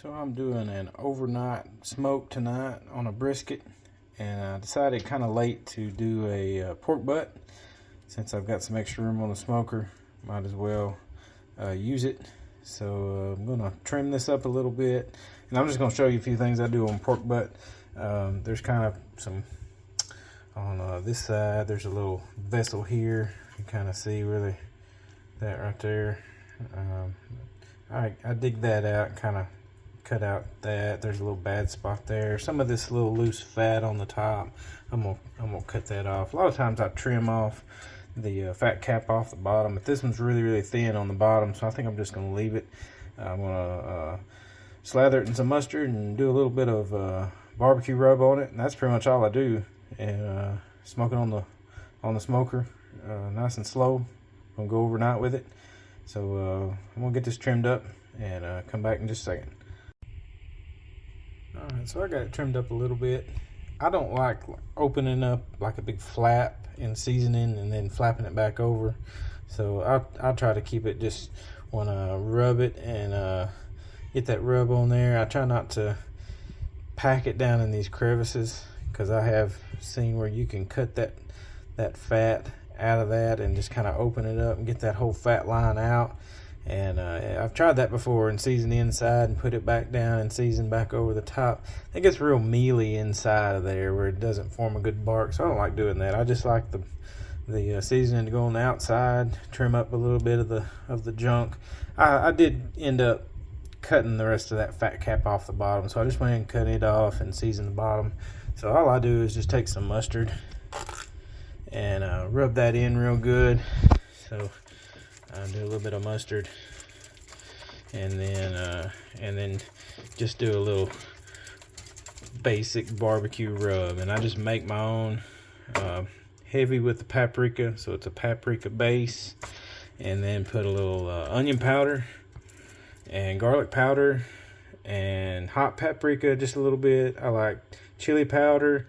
So I'm doing an overnight smoke tonight on a brisket, and I decided kind of late to do a pork butt. Since I've got some extra room on the smoker, might as well use it. So I'm gonna trim this up a little bit, and I'm just gonna show you a few things I do on pork butt. There's kind of some on this side. There's a little vessel here. You kind of see really that right there. I dig that out, kind of cut out that. There's a little bad spot there. Some of this little loose fat on the top, I'm gonna cut that off. A lot of times I trim off the fat cap off the bottom, but this one's really thin on the bottom, so I think I'm just gonna leave it. I'm gonna slather it in some mustard and do a little bit of barbecue rub on it, and that's pretty much all I do. And smoke it on the smoker, nice and slow. I'm gonna go overnight with it. So I'm gonna get this trimmed up and come back in just a second. Alright, so I got it trimmed up a little bit. I don't like opening up like a big flap in seasoning and then flapping it back over. So I try to keep it just when I rub it and get that rub on there. I try not to pack it down in these crevices, because I have seen where you can cut that fat out of that and just kind of open it up and get that whole fat line out. And I've tried that before and seasoned the inside and put it back down and seasoned back over the top. It gets real mealy inside of there where it doesn't form a good bark, so I don't like doing that. I just like the seasoning to go on the outside, trim up a little bit of the junk. I did end up cutting the rest of that fat cap off the bottom, so I just went ahead and cut it off and seasoned the bottom. So all I do is just take some mustard and rub that in real good. So I do a little bit of mustard, and then just do a little basic barbecue rub. And I just make my own, heavy with the paprika, so it's a paprika base, and then put a little onion powder and garlic powder and hot paprika just a little bit. I like chili powder,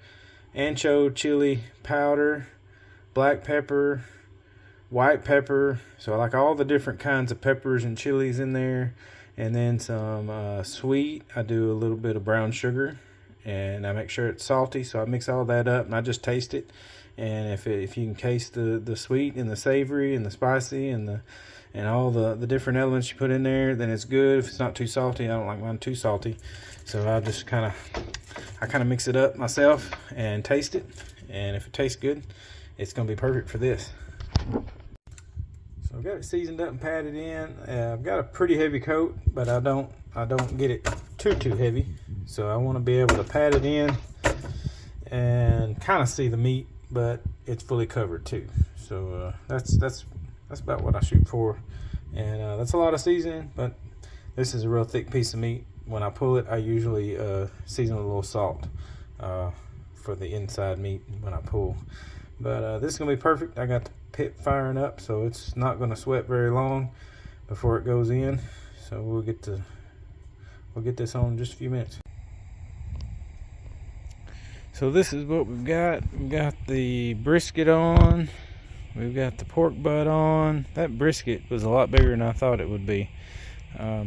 ancho chili powder, black pepper, white pepper. So I like all the different kinds of peppers and chilies in there. And then some sweet. I do a little bit of brown sugar, and I make sure it's salty, so I mix all that up and I just taste it. And if you can taste the sweet and the savory and the spicy and all the different elements you put in there, then it's good. If it's not too salty, I don't like mine too salty, so I just kind of mix it up myself and taste it. And if it tastes good, it's gonna be perfect for this. So I've got it seasoned up and patted in. I've got a pretty heavy coat, but I don't get it too heavy. So I want to be able to pat it in and kind of see the meat, but it's fully covered too. So that's about what I shoot for. And that's a lot of seasoning, but this is a real thick piece of meat. When I pull it, I usually season with a little salt for the inside meat when I pull. But this is gonna be perfect. I got the pit firing up, so it's not gonna sweat very long before it goes in. So we'll get this on in just a few minutes. So this is what we've got. We've got the brisket on. We've got the pork butt on. That brisket was a lot bigger than I thought it would be,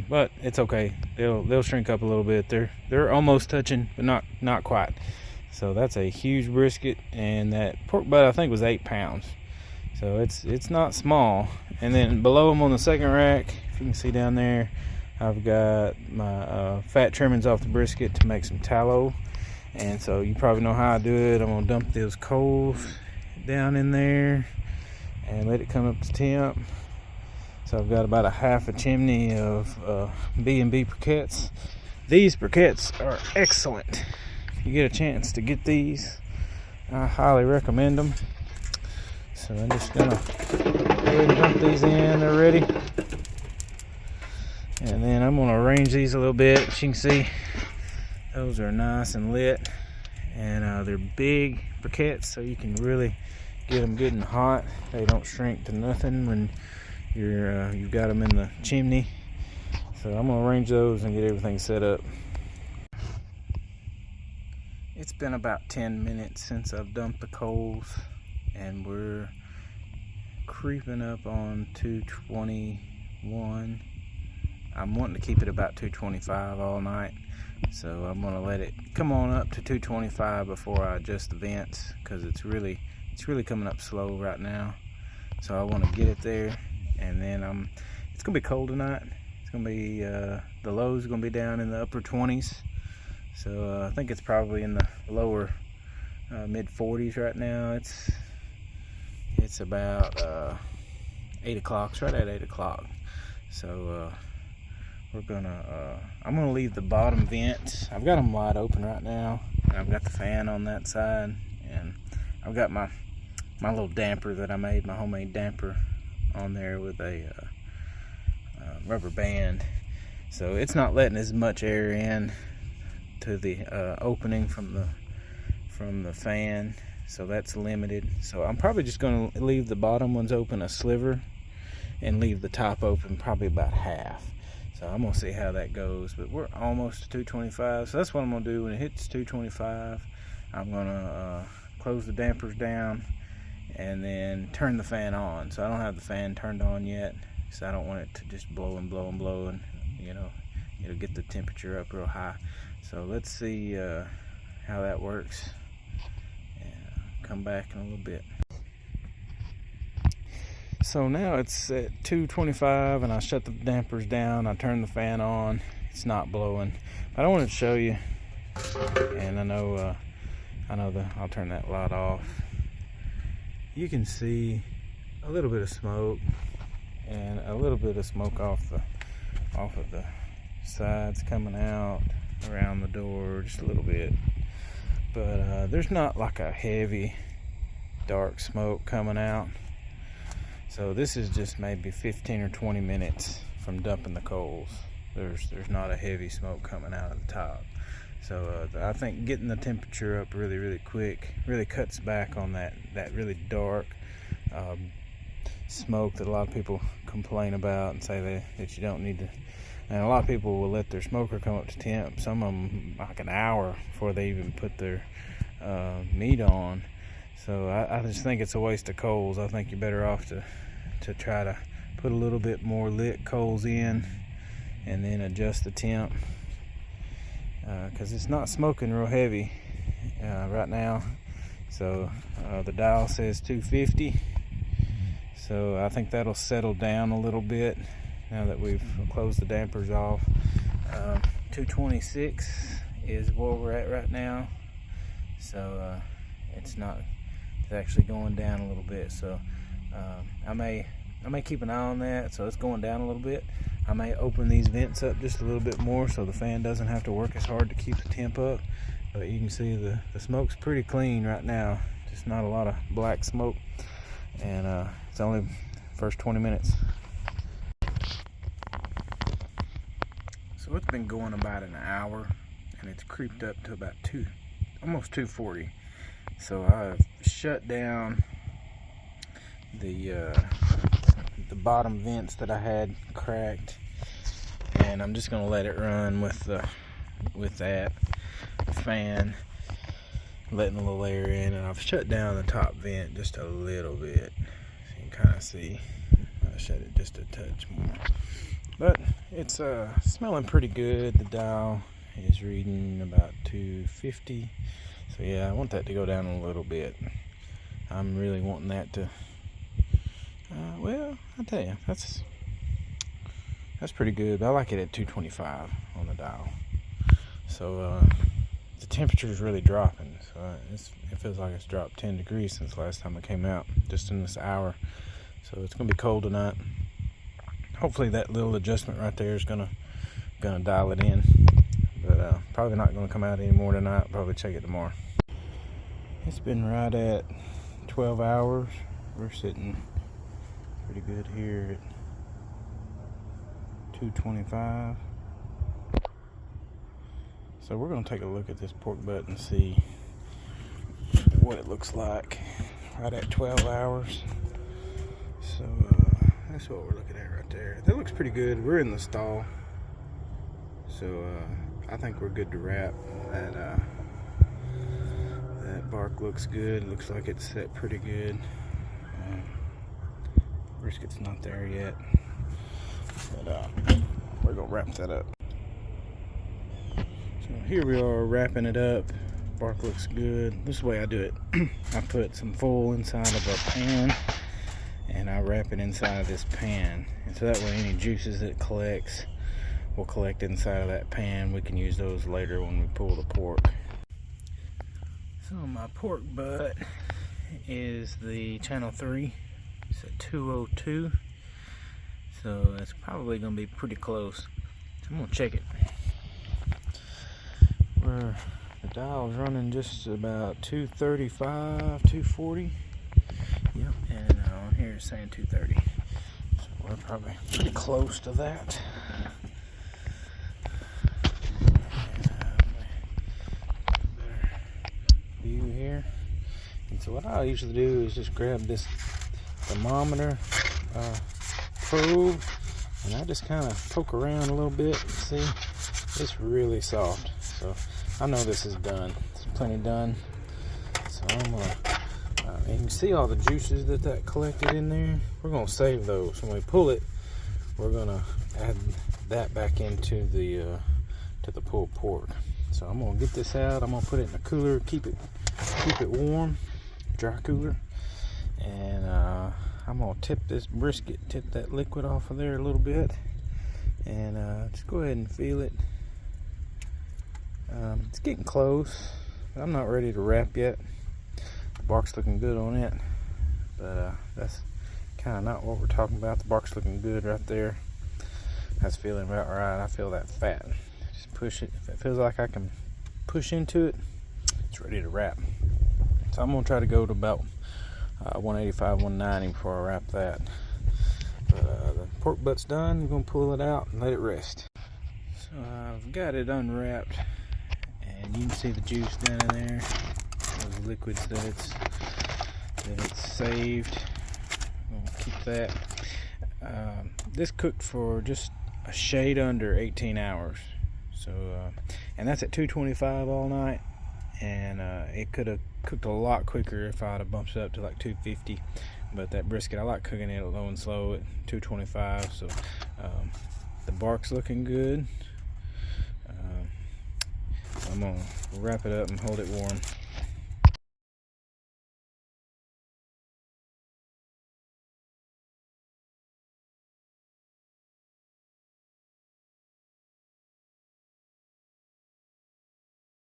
but it's okay. They'll shrink up a little bit. They're almost touching, but not quite. So that's a huge brisket, and that pork butt I think was 8 pounds. So it's not small. And then below them on the second rack, if you can see down there, I've got my fat trimmings off the brisket to make some tallow. And so you probably know how I do it. I'm gonna dump those coals down in there and let it come up to temp. So I've got about a half a chimney of B&B briquettes. These briquettes are excellent. If you get a chance to get these, I highly recommend them. So I'm just gonna go ahead and dump these in. They're ready. And then I'm gonna arrange these a little bit. As you can see, those are nice and lit, and they're big briquettes, so you can really get them good and hot. They don't shrink to nothing when you've got them in the chimney. So I'm gonna arrange those and get everything set up. It's been about 10 minutes since I've dumped the coals, and we're creeping up on 221. I'm wanting to keep it about 225 all night. So I'm gonna let it come on up to 225 before I adjust the vents, because it's really coming up slow right now. So I want to get it there, and then it's gonna be cold tonight. It's gonna be the low's gonna be down in the upper 20s. So I think it's probably in the lower mid 40s right now. It's about 8 o'clock. It's right at 8 o'clock. So I'm gonna leave the bottom vents. I've got them wide open right now, and I've got the fan on that side, and I've got my little damper that I made, my homemade damper, on there with a rubber band. So it's not letting as much air in to the opening from the fan, so that's limited. So I'm probably just going to leave the bottom ones open a sliver and leave the top open probably about half. So I'm gonna see how that goes, but we're almost to 225. So that's what I'm gonna do when it hits 225. I'm gonna close the dampers down and then turn the fan on. So I don't have the fan turned on yet, because I don't want it to just blow and blow and blow, and it'll get the temperature up real high. So let's see how that works, and come back in a little bit. So now it's at 225, and I shut the dampers down. I turned the fan on. It's not blowing, but I wanted to show you. And I know I'll turn that light off. You can see a little bit of smoke, and a little bit of smoke off of the sides coming out around the door, just a little bit. But there's not like a heavy dark smoke coming out. So this is just maybe 15 or 20 minutes from dumping the coals. There's not a heavy smoke coming out of the top. So I think getting the temperature up really quick really cuts back on that really dark smoke that a lot of people complain about and say that you don't need to. And a lot of people will let their smoker come up to temp, some of them like an hour before they even put their meat on. So I just think it's a waste of coals. I think you're better off to try to put a little bit more lit coals in, and then adjust the temp, because it's not smoking real heavy right now. So the dial says 250. So I think that'll settle down a little bit now that we've closed the dampers off. 226 is where we're at right now. So it's actually going down a little bit. So I may keep an eye on that. So it's going down a little bit. I may open these vents up just a little bit more so the fan doesn't have to work as hard to keep the temp up. But you can see the smoke's pretty clean right now. Just not a lot of black smoke. And it's only first 20 minutes. So it's been going about an hour, and it's creeped up to about almost 240. So I've shut down the bottom vents that I had cracked, and I'm just gonna let it run with that fan, letting a little air in, and I've shut down the top vent just a little bit. So you can kind of see I shut it just a touch more, but it's smelling pretty good. The dial is reading about 250. So yeah, I want that to go down a little bit. I'm really wanting that to well, I'll tell you, that's pretty good. I like it at 225 on the dial. So the temperature is really dropping. So it feels like it's dropped 10 degrees since the last time I came out, just in this hour. So it's gonna be cold tonight. Hopefully that little adjustment right there is gonna dial it in. But probably not gonna come out anymore tonight. Probably check it tomorrow. It's been right at 12 hours. We're sitting pretty good here at 225. So we're going to take a look at this pork butt and see what it looks like right at 12 hours. So that's what we're looking at right there. That looks pretty good. We're in the stall, so I think we're good to wrap. That bark looks good. Looks like it's set pretty good. Brisket's not there yet, but we're gonna wrap that up. So here we are wrapping it up. Bark looks good. This is the way I do it. I put some foil inside of a pan and I wrap it inside of this pan, and so that way any juices that it collects will collect inside of that pan. We can use those later when we pull the pork. So my pork butt is the channel 3. It's a 202, so that's probably gonna be pretty close. So I'm gonna check it. Where the dial's running just about 235, 240. Yep, and on here it's saying 230. So we're probably pretty close to that. View here. And so what I usually do is just grab this thermometer probe, and I just kind of poke around a little bit. See, it's really soft. So I know this is done. It's plenty done. So I'm gonna, and you can see all the juices that collected in there. We're gonna save those. When we pull it, we're gonna add that back into the to the pulled pork. So I'm gonna get this out. I'm gonna put it in the cooler, keep it warm, dry cooler, and I'm gonna tip this brisket, tip that liquid off of there a little bit, and just go ahead and feel it. It's getting close, but I'm not ready to wrap yet. The bark's looking good on it, but that's kind of not what we're talking about. The bark's looking good right there. That's feeling about right. I feel that fat. Just push it. If it feels like I can push into it, it's ready to wrap. So I'm gonna try to go to about 185, 190 before I wrap that. But the pork butt's done. I'm gonna pull it out and let it rest. So I've got it unwrapped, and you can see the juice down in there. Those liquids that it's saved. I'm gonna keep that. This cooked for just a shade under 18 hours. So, and that's at 225 all night. And it could have cooked a lot quicker if I'd have bumped it up to like 250. But that brisket, I like cooking it low and slow at 225. So the bark's looking good. I'm gonna wrap it up and hold it warm.